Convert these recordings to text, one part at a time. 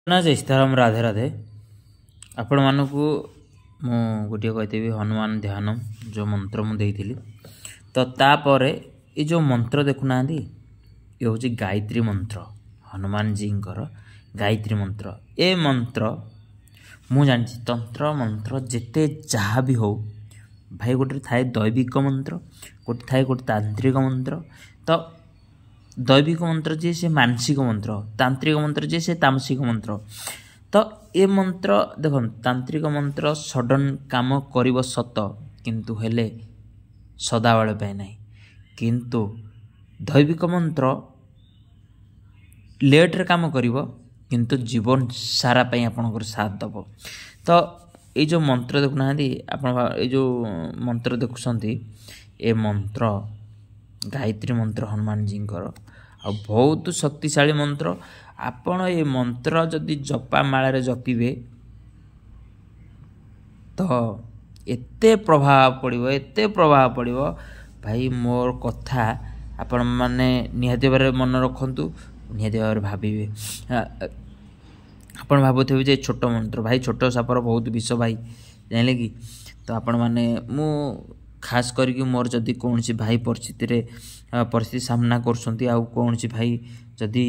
ना जय सीताराम राधे राधे आपण मानक मु गोटे कहदेवी हनुमान ध्यान जो मंत्र मुझे तो तापर ये जो मंत्र देखुना ये हूँ गायत्री मंत्र हनुमान जी गायत्री मंत्र ए मंत्र मु जानी तंत्र मंत्र जिते जहाँ भी हो भाई गोटे थाए दैविक मंत्र गोटे थाए गोटे तांत्रिक मंत्र तो दैविक मंत्र जे से मानसिक मंत्र तांत्रिक मंत्र जे से तामसिक मंत्र तो ये मंत्र देख तांत्रिक मंत्र सडन काम करिव सत किंतु हेले सदाबेले पे नहीं किंतु दैविक मंत्र लेट रे काम करिव किंतु जीवन सारा पई आपनकर साथ दब तो ये जो मंत्र देखुना ये जो मंत्र देखुंती ये मंत्र गायत्री मंत्र हनुमान जी आ बहुत शक्तिशाली मंत्र आपण ये मंत्र जदि जपा माला जपिबे तो एते प्रभाव पड़ो भाई मोर कथा आपण माने निहाती भाव मन रखंतु निहाती भाव भाविबे आपण भाबुथिबे जे छोट मंत्र भाई छोट सापर बहुत विष भाई जानले कि तो आपण माने मु खास करके मोर जदि कौन सी भाई परिस्थिति सामना करछंती आ कौन सी भाई जदि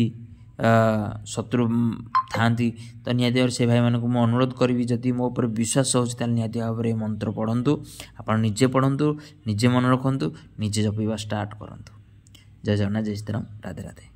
शत्रु थांती तो निहाती भाव से भाई मानक मु अनुरोध करी जदि मो ऊपर विश्वास होछि निहाती भाव में मंत्र पढ़ंतु आपण निजे पढ़ंतु निजे मन रखंतु निजे जपिबा स्टार्ट करंतु। जय जगन्नाथ जय सीताराम राधे राधे।